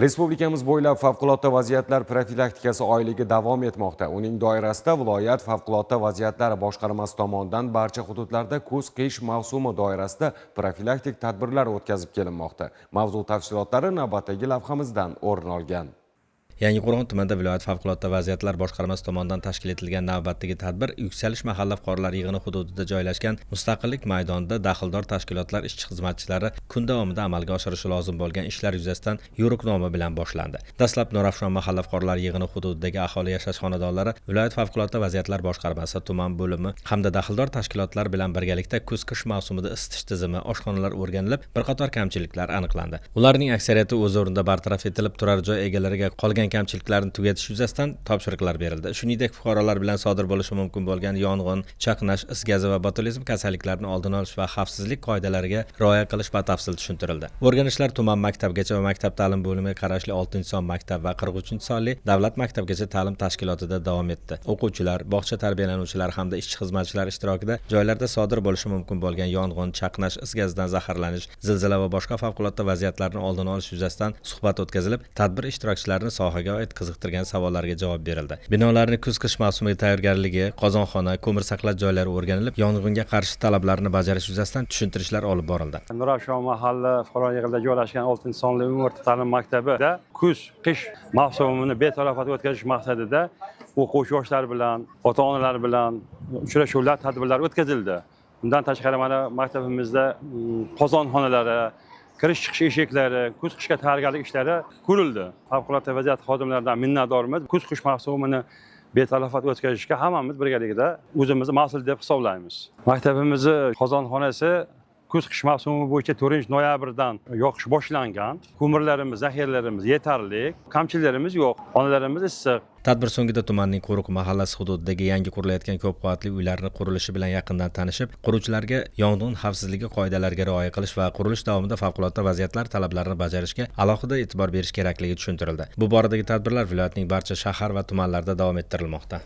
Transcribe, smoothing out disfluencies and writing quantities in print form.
Respublikamiz bo'ylab favqulodda vaziyatlar profilaktikasi oyligi davom etmoqda. Uning doirasida viloyat favqulodda vaziyatlar boshqarmasi tomonidan barcha hududlarda kuz-qish mavsumi doirasida profilaktik tadbirlar o'tkazib kelinmoqda. Mavzu tafsilotlari navbatdagi lavhamizdan o'rin olgan. Yangiqo'rg'on tumanida viloyat favqulodda vaziyatlar boshqarmasi tomonidan tashkil etilgan navbatdagi tadbir Yuksalish mahalla fuqarolar yig'ini hududida joylashgan Mustaqillik maydonida daxldor tashkilotlar ishchi xizmatchilari kun davomida amalga oshirishi lozim bo'lgan ishlar yuzasidan yo'riqnoma bilan boshlandi. Dastlab Nurafshon mahalla fuqarolar yig'ini hududidagi aholi yashash xonadonlari viloyat favqulodda vaziyatlar boshqarmasi tuman bo'limi hamda daxldor tashkilotlar bilan birgalikda kuz-qish mavsumida isitish tizimi, oshxonalar o'rganilib, bir qator kamchiliklar aniqlandi. Ularning aksariyati o'z o'rnida bartaraf etilib, turar joy egalariga qolgan kamchiliklarni tugatish yuzasidan topshiriqlar berildi. Shuningdek, fuqarolar bilan sodir bo'lishi mumkin bo'lgan yong'in, chaqnash, is gazi va botulizm kasalliklarini oldini olish va xavfsizlik qoidalariga rioya qilish batafsil tushuntirildi. O'rganishlar tuman maktabgacha va maktab ta'lim bo'limiga qarashli 6-son maktab va 43-sonli davlat maktabgacha ta'lim tashkilotida davom etdi. O'quvchilar, bog'cha tarbiyalanuvchilari hamda ishchi xizmatchilar ishtirokida joylarda sodir bo'lishi mumkin bo'lgan yong'in, chaqnash, is gazidan zaharlanish, zilzila va boshqa favqulodda vaziyatlarni oldini olish yuzasidan suhbat o'tkazilib, tadbir ishtirokchilarini sohaga oid qiziqtirgan savollarga javob berildi. Binolarning kuz-qish mavsumiga tayyorgarligi, qozonxona, ko'mir saqlash joylari o'rganilib, yong'inga qarshi talablarni bajarish yuzasidan tushuntirishlar olib borildi. Nurafshon mahalla fuqarolar yig'inida joylashgan 6-sonli umumo'rta ta'lim maktabida kuz-qish mavsumini betalofat o'tkazish maqsadida o'quvchi yoshlar bilan, ota-onalar bilan uchrashuvlar, tadbirlar o'tkazildi. Bundan tashqari mana maktabimizda qozonxonalari, kirish-chiqish eshiklari, kuz-qishga tayyorgarlik ishlari ko'rildi. Favqulodda vaziyat xodimlaridan minnatdormiz. Kuz-qish mavsumini betalofat o'tkazishga hammamiz birgalikda o'zimizni mas'ul deb hisoblaymiz. Maktabimizning qozonxonasi kuz-qish mavsumi bo'yicha 4-noyabrdan yoqish boshlangan. Ko'mirlarimiz, zaxiralarimiz yetarli, kamchiliklarimiz yo'q, xonalarimiz issiq. Tadbir so'ngida tumanning Qo'riq mahallasi hududidagi yangi qurilayotgan ko'p qavatli uylarning qurilishi bilan yaqindan tanishib, quruvchilarga yong'in xavfsizligi qoidalariga rioya qilish va qurilish davomida favqulodda vaziyatlar talablarini bajarishga alohida e'tibor berish kerakligi tushuntirildi. Bu boradagi tadbirlar viloyatning barcha shahar va tumanlarida davom ettirilmoqda.